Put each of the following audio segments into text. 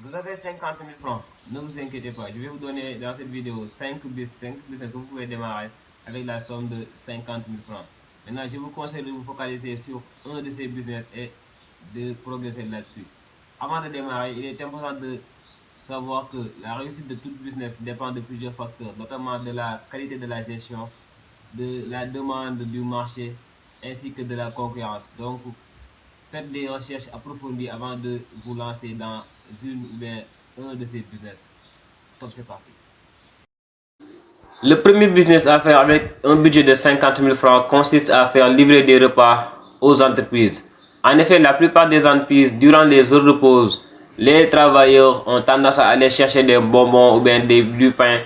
Vous avez 50 000 francs. Ne vous inquiétez pas. Je vais vous donner dans cette vidéo 5 business que vous pouvez démarrer avec la somme de 50 000 francs. Maintenant, je vous conseille de vous focaliser sur un de ces business et de progresser là-dessus. Avant de démarrer, il est important de savoir que la réussite de tout business dépend de plusieurs facteurs, notamment de la qualité de la gestion, de la demande du marché ainsi que de la concurrence. Donc, faites des recherches approfondies avant de vous lancer dans une ou bien un de ces business. Top, c'est parti. Le premier business à faire avec un budget de 50 000 francs consiste à faire livrer des repas aux entreprises. En effet, la plupart des entreprises, durant les heures de pause, les travailleurs ont tendance à aller chercher des bonbons ou bien du pain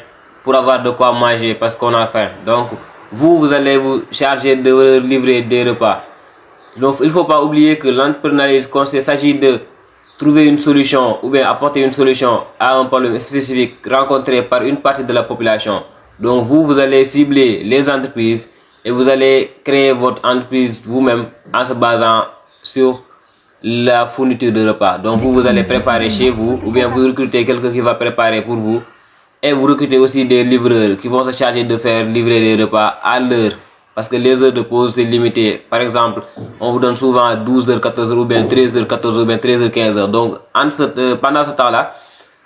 pour avoir de quoi manger parce qu'on a faim. Donc, vous allez vous charger de leur livrer des repas. Donc, il ne faut pas oublier que l'entrepreneuriat, il s'agit de trouver une solution ou bien apporter une solution à un problème spécifique rencontré par une partie de la population. Donc, vous allez cibler les entreprises et vous allez créer votre entreprise vous-même en se basant sur la fourniture de repas. Donc, vous allez préparer chez vous ou bien vous recrutez quelqu'un qui va préparer pour vous et vous recrutez aussi des livreurs qui vont se charger de faire livrer les repas à l'heure. Parce que les heures de pause, c'est limité. Par exemple, on vous donne souvent 12h, 14h ou bien 13h, 14h ou bien 13h, 15h. Donc, pendant ce temps-là,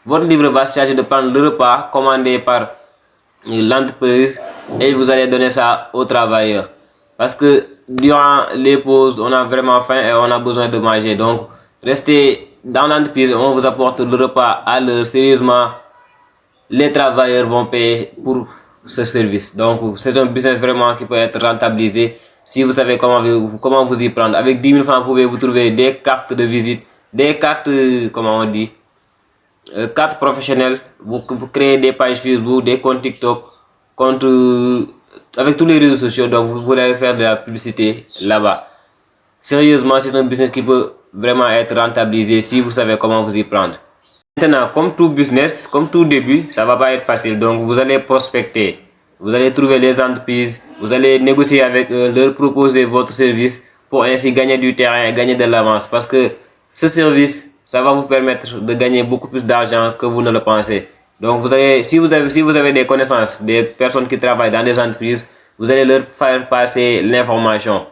votre livreur va se charger de prendre le repas commandé par l'entreprise et vous allez donner ça aux travailleurs. Parce que durant les pauses, on a vraiment faim et on a besoin de manger. Donc, restez dans l'entreprise, on vous apporte le repas à l'heure. Sérieusement, les travailleurs vont payer pour ce service. Donc, c'est un business vraiment qui peut être rentabilisé si vous savez comment vous y prendre. Avec 10 000 francs, vous pouvez vous trouver des cartes de visite, des cartes, comment on dit, cartes professionnelles. Vous créez des pages Facebook, des comptes TikTok, comptes, avec tous les réseaux sociaux. Donc, vous pourrez faire de la publicité là-bas. Sérieusement, c'est un business qui peut vraiment être rentabilisé si vous savez comment vous y prendre. Maintenant, comme tout business, comme tout début, ça ne va pas être facile. Donc, vous allez prospecter, vous allez trouver les entreprises, vous allez négocier avec eux, leur proposer votre service pour ainsi gagner du terrain et gagner de l'avance. Parce que ce service, ça va vous permettre de gagner beaucoup plus d'argent que vous ne le pensez. Donc, si vous avez des connaissances, des personnes qui travaillent dans des entreprises, vous allez leur faire passer l'information.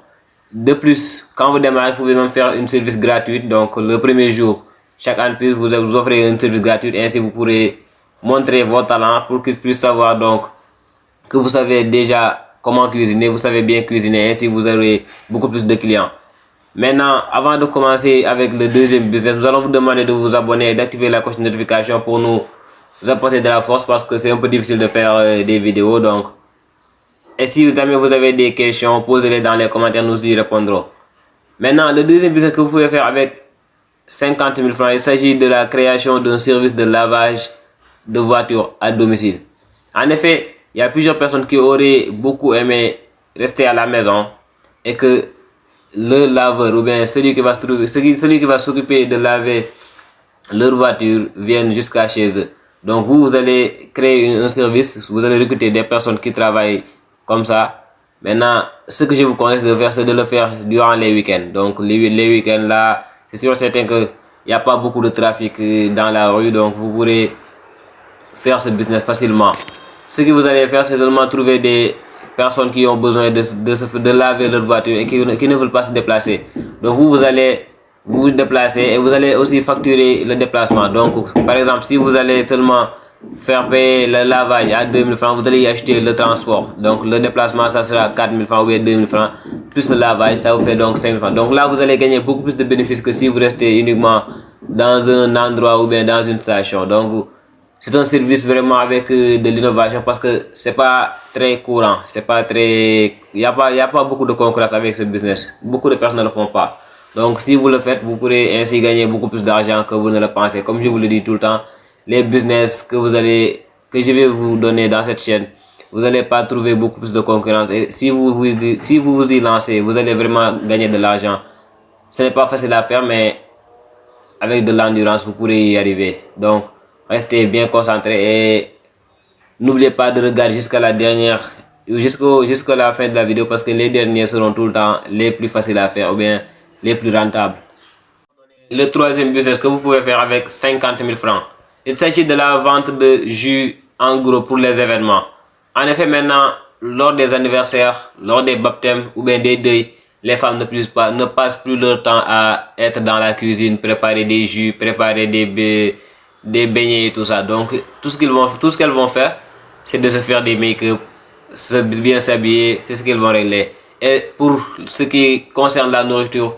De plus, quand vous démarrez, vous pouvez même faire un service gratuit. Donc, le premier jour, chaque entreprise vous offrez un service gratuit. Ainsi, vous pourrez montrer vos talents pour qu'ils puissent savoir donc que vous savez déjà comment cuisiner, vous savez bien cuisiner. Ainsi, vous aurez beaucoup plus de clients. Maintenant, avant de commencer avec le deuxième business, nous allons vous demander de vous abonner et d'activer la cloche de notification pour nous apporter de la force parce que c'est un peu difficile de faire des vidéos. Donc, et si jamais vous avez des questions, posez-les dans les commentaires, nous y répondrons. Maintenant, le deuxième business que vous pouvez faire avec 50 000 francs, il s'agit de la création d'un service de lavage de voitures à domicile. En effet, il y a plusieurs personnes qui auraient beaucoup aimé rester à la maison et que le laveur ou bien celui qui va s'occuper de laver leur voiture vienne jusqu'à chez eux. Donc vous allez créer un service, vous allez recruter des personnes qui travaillent comme ça. Maintenant, ce que je vous conseille de faire, c'est de le faire durant les week-ends. Donc les week-ends là, c'est sûr certain qu'il n'y a pas beaucoup de trafic dans la rue, donc vous pourrez faire ce business facilement. Ce que vous allez faire, c'est seulement trouver des personnes qui ont besoin de laver leur voiture et qui ne veulent pas se déplacer. Donc vous allez vous déplacer et vous allez aussi facturer le déplacement. Donc par exemple, si vous allez seulement faire payer le lavage à 2 000 francs, vous allez y acheter le transport. Donc le déplacement, ça sera 4 000 francs ou bien 2 000 francs, plus le lavage, ça vous fait donc 5 000 francs. Donc là, vous allez gagner beaucoup plus de bénéfices que si vous restez uniquement dans un endroit ou bien dans une station. Donc c'est un service vraiment avec de l'innovation parce que c'est pas très courant, c'est pas très, il y a pas beaucoup de concurrence avec ce business. Beaucoup de personnes ne le font pas. Donc si vous le faites, vous pourrez ainsi gagner beaucoup plus d'argent que vous ne le pensez. Comme je vous le dis tout le temps, les business que je vais vous donner dans cette chaîne, vous n'allez pas trouver beaucoup plus de concurrence. Et si vous vous y lancez, vous allez vraiment gagner de l'argent. Ce n'est pas facile à faire, mais avec de l'endurance, vous pourrez y arriver. Donc, restez bien concentrés et n'oubliez pas de regarder jusqu'à la fin de la vidéo parce que les derniers seront tout le temps les plus faciles à faire ou bien les plus rentables. le troisième business que vous pouvez faire avec 50 000 francs. Il s'agit de la vente de jus en gros pour les événements. En effet, maintenant, lors des anniversaires, lors des baptêmes ou bien des deuils, les femmes ne passent plus leur temps à être dans la cuisine, préparer des jus, préparer des beignets et tout ça. Donc, tout ce qu'elles vont faire, c'est de se faire des make-up, bien s'habiller, c'est ce qu'elles vont régler. Et pour ce qui concerne la nourriture,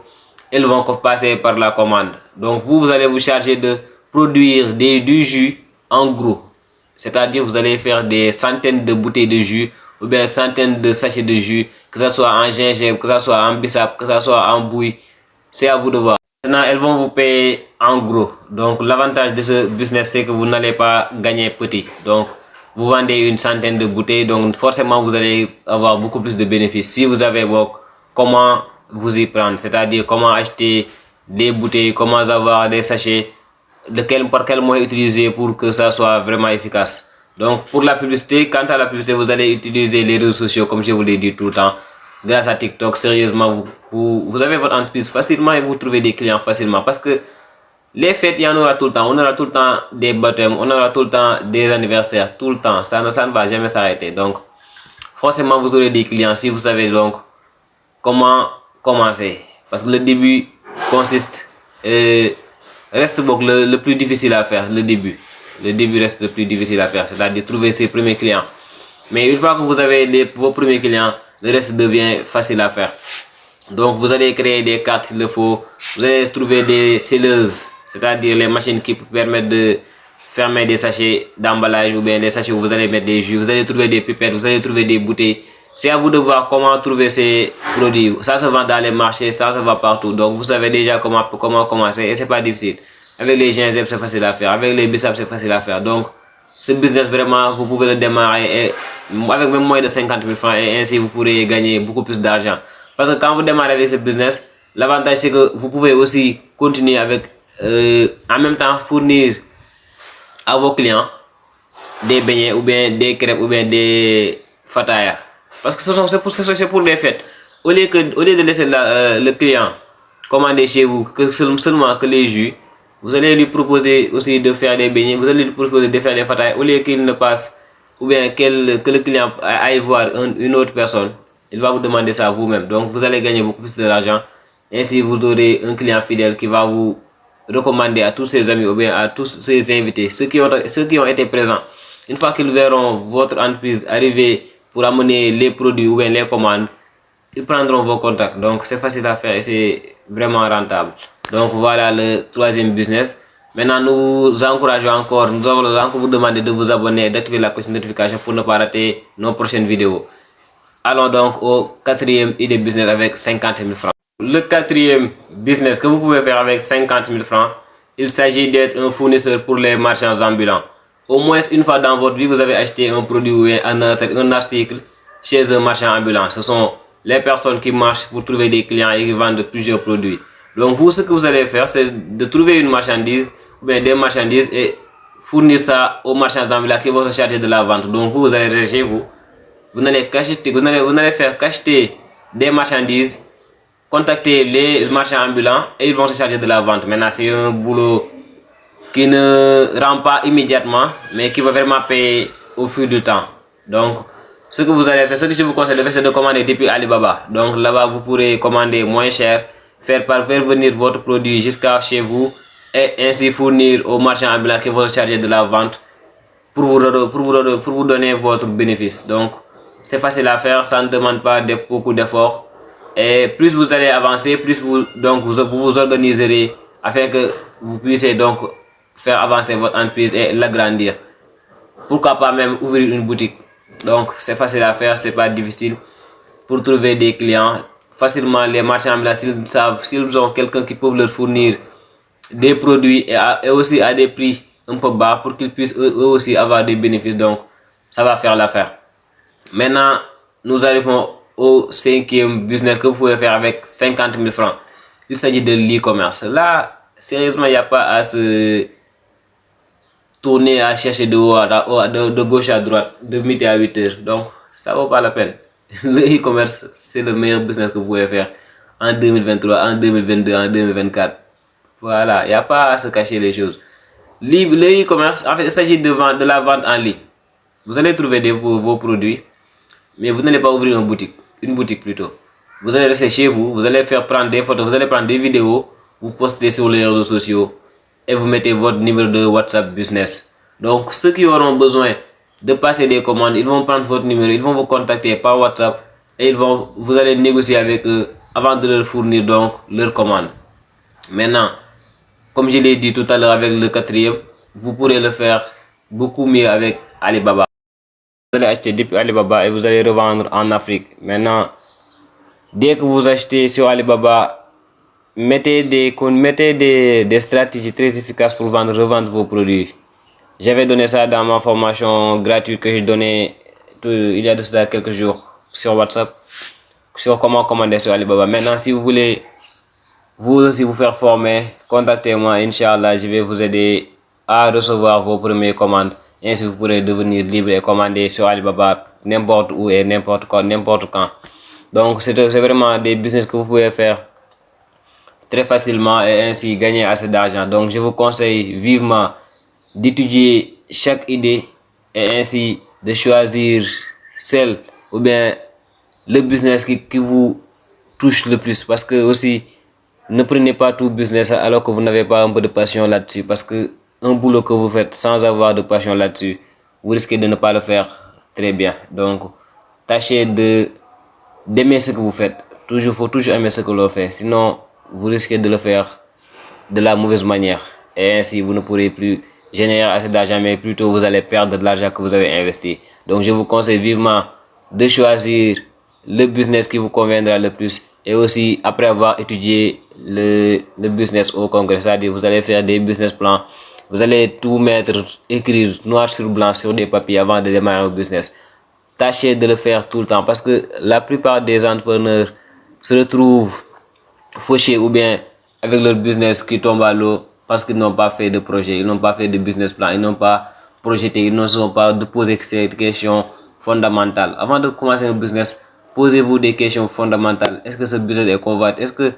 elles vont passer par la commande. Donc, vous allez vous charger de produire du jus en gros. C'est-à-dire, vous allez faire des centaines de bouteilles de jus ou bien centaines de sachets de jus, que ce soit en gingembre, que ce soit en bissap, que ce soit en bouille. C'est à vous de voir. Maintenant, elles vont vous payer en gros. Donc, l'avantage de ce business, c'est que vous n'allez pas gagner petit. Donc, vous vendez une centaine de bouteilles, donc forcément, vous allez avoir beaucoup plus de bénéfices. Si vous avez comment vous y prendre, c'est-à-dire comment acheter des bouteilles, comment avoir des sachets, par quel moyen utiliser pour que ça soit vraiment efficace. Donc, pour la publicité, quant à la publicité, vous allez utiliser les réseaux sociaux, comme je vous l'ai dit tout le temps. Grâce à TikTok, sérieusement, vous avez votre entreprise facilement et vous trouvez des clients facilement. Parce que les fêtes, il y en aura tout le temps. On aura tout le temps des baptêmes, on aura tout le temps des anniversaires, tout le temps. Ça ne va jamais s'arrêter. Donc, forcément, vous aurez des clients si vous savez donc comment commencer. Parce que le début reste le plus difficile à faire, le début. Le début reste le plus difficile à faire, c'est-à-dire trouver ses premiers clients. Mais une fois que vous avez vos premiers clients, le reste devient facile à faire. Donc, vous allez créer des cartes s'il le faut. Vous allez trouver des selleuses, c'est-à-dire les machines qui permettent de fermer des sachets d'emballage ou bien des sachets où vous allez mettre des jus. Vous allez trouver des pipettes, vous allez trouver des bouteilles. C'est à vous de voir comment trouver ces produits. Ça se vend dans les marchés, ça se vend partout. Donc, vous savez déjà comment commencer et c'est pas difficile. Avec les gingembre, c'est facile à faire. Avec les bissap, c'est facile à faire. Donc, ce business, vraiment, vous pouvez le démarrer avec même moins de 50 000 francs et ainsi vous pourrez gagner beaucoup plus d'argent. Parce que quand vous démarrez avec ce business, l'avantage c'est que vous pouvez aussi continuer avec, en même temps, fournir à vos clients des beignets ou bien des crêpes ou bien des fatayas. Parce que c'est pour les fêtes. Au lieu de laisser le client commander chez vous seulement que les jus, vous allez lui proposer aussi de faire des beignets, vous allez lui proposer de faire des fatayas. Au lieu qu'il ne passe, ou bien que le client aille voir une autre personne, il va vous demander ça vous-même. Donc vous allez gagner beaucoup plus d'argent. Ainsi vous aurez un client fidèle qui va vous recommander à tous ses amis ou bien à tous ses invités, ceux qui ont été présents. Une fois qu'ils verront votre entreprise arriver pour amener les produits ou bien les commandes, ils prendront vos contacts. Donc c'est facile à faire et c'est vraiment rentable. Donc voilà le troisième business. Maintenant nous encourageons encore, nous allons encore vous demander de vous abonner et d'activer la cloche de notification pour ne pas rater nos prochaines vidéos. Allons donc au quatrième idée business avec 50 000 francs. Le quatrième business que vous pouvez faire avec 50 000 francs, il s'agit d'être un fournisseur pour les marchands ambulants. Au moins une fois dans votre vie, vous avez acheté un produit ou un article chez un marchand ambulant. Ce sont les personnes qui marchent pour trouver des clients et qui vendent plusieurs produits. Donc vous, ce que vous allez faire, c'est de trouver une marchandise ou bien des marchandises et fournir ça aux marchands ambulants qui vont se charger de la vente. Donc vous allez rester chez vous. Vous n'allez faire qu'acheter des marchandises, contacter les marchands ambulants et ils vont se charger de la vente. Maintenant, c'est un boulot qui ne rend pas immédiatement, mais qui va vraiment payer au fil du temps. Donc, ce que vous allez faire, ce que je vous conseille de faire, c'est de commander depuis Alibaba. Donc là-bas, vous pourrez commander moins cher, faire venir votre produit jusqu'à chez vous et ainsi fournir aux marchands ambulants qui vont se charger de la vente pour vous donner votre bénéfice. Donc, c'est facile à faire, ça ne demande pas beaucoup d'efforts. Et plus vous allez avancer, plus vous vous organiserez afin que vous puissiez donc faire avancer votre entreprise et l'agrandir. Pourquoi pas même ouvrir une boutique. Donc c'est facile à faire, c'est pas difficile. Pour trouver des clients facilement, les marchands ambulants, s'ils ont quelqu'un qui peut leur fournir des produits et aussi à des prix un peu bas pour qu'ils puissent eux aussi avoir des bénéfices, donc ça va faire l'affaire. Maintenant, nous arrivons au cinquième business que vous pouvez faire avec 50 000 francs. Il s'agit de l'e-commerce. Là, sérieusement, il n'y a pas à se tourner à chercher de gauche à droite, de midi à 8 heures. Donc, ça vaut pas la peine. Le e-commerce, c'est le meilleur business que vous pouvez faire en 2023, en 2022, en 2024. Voilà, il n'y a pas à se cacher les choses. Le e-commerce, en fait, il s'agit de la vente en ligne. Vous allez trouver vos produits, mais vous n'allez pas ouvrir une boutique plutôt. Vous allez rester chez vous, vous allez faire prendre des photos, vous allez prendre des vidéos, vous postez sur les réseaux sociaux et vous mettez votre numéro de WhatsApp business. Donc, ceux qui auront besoin de passer des commandes, ils vont prendre votre numéro, ils vont vous contacter par WhatsApp et vous allez négocier avec eux avant de leur fournir donc leur commande. Maintenant, comme je l'ai dit tout à l'heure avec le quatrième, vous pourrez le faire beaucoup mieux avec Alibaba. Vous allez acheter depuis Alibaba et vous allez revendre en Afrique. Maintenant, dès que vous achetez sur Alibaba, mettez des stratégies très efficaces pour revendre vos produits. J'avais donné ça dans ma formation gratuite que j'ai donnée il y a de cela quelques jours sur WhatsApp, sur comment commander sur Alibaba. Maintenant, si vous voulez vous aussi vous faire former, contactez-moi, Inch'Allah, je vais vous aider à recevoir vos premières commandes. Ainsi, vous pourrez devenir libre et commander sur Alibaba n'importe où et n'importe quand. Donc, c'est vraiment des business que vous pouvez faire très facilement et ainsi gagner assez d'argent. Donc, je vous conseille vivement d'étudier chaque idée et ainsi de choisir celle ou bien le business qui vous touche le plus. Parce que aussi, ne prenez pas tout business alors que vous n'avez pas un peu de passion là-dessus. Parce que un boulot que vous faites sans avoir de passion là-dessus, vous risquez de ne pas le faire très bien. Donc, tâchez d'aimer ce que vous faites. Faut toujours aimer ce que l'on fait. Sinon, vous risquez de le faire de la mauvaise manière. Et ainsi, vous ne pourrez plus générer assez d'argent, mais plutôt vous allez perdre de l'argent que vous avez investi. Donc, je vous conseille vivement de choisir le business qui vous conviendra le plus. Et aussi, après avoir étudié le business au congrès, c'est-à-dire vous allez faire des business plans, vous allez tout mettre, écrire noir sur blanc sur des papiers avant de démarrer un business. Tâchez de le faire tout le temps parce que la plupart des entrepreneurs se retrouvent fauchés ou bien avec leur business qui tombe à l'eau parce qu'ils n'ont pas fait de projet, ils n'ont pas fait de business plan, ils n'ont pas projeté, ils ne sont pas de poser ces questions fondamentales. Avant de commencer un business, posez-vous des questions fondamentales. Est-ce que ce business est convoité? Est-ce que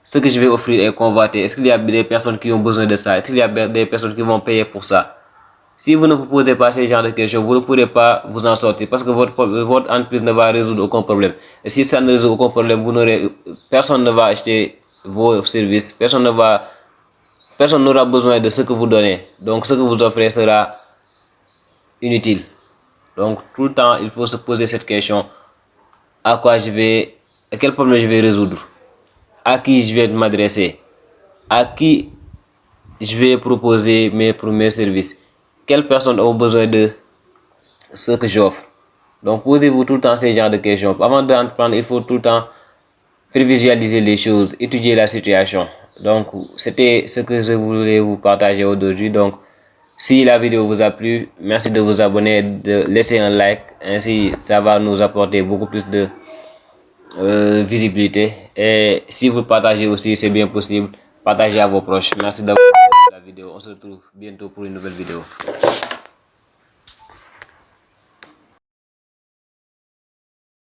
ce que je vais offrir est convoité? Est-ce qu'il y a des personnes qui ont besoin de ça? Est-ce qu'il y a des personnes qui vont payer pour ça? Si vous ne vous posez pas ce genre de questions, vous ne pourrez pas vous en sortir parce que votre entreprise ne va résoudre aucun problème. Et si ça ne résout aucun problème, personne ne va acheter vos services, personne n'aura besoin de ce que vous donnez. Donc ce que vous offrez sera inutile. Donc tout le temps, il faut se poser cette question: à quel problème je vais résoudre? À qui je vais m'adresser? À qui je vais proposer mes premiers services? Quelles personnes ont besoin de ce que j'offre? Donc posez-vous tout le temps ces genres de questions. Avant d'entreprendre, il faut tout le temps prévisualiser les choses, étudier la situation. Donc c'était ce que je voulais vous partager aujourd'hui. Donc si la vidéo vous a plu, merci de vous abonner, de laisser un like. Ainsi, ça va nous apporter beaucoup plus de visibilité. Et si vous partagez aussi, c'est bien possible. Partagez à vos proches. Merci d'avoir regardé la vidéo. On se retrouve bientôt pour une nouvelle vidéo.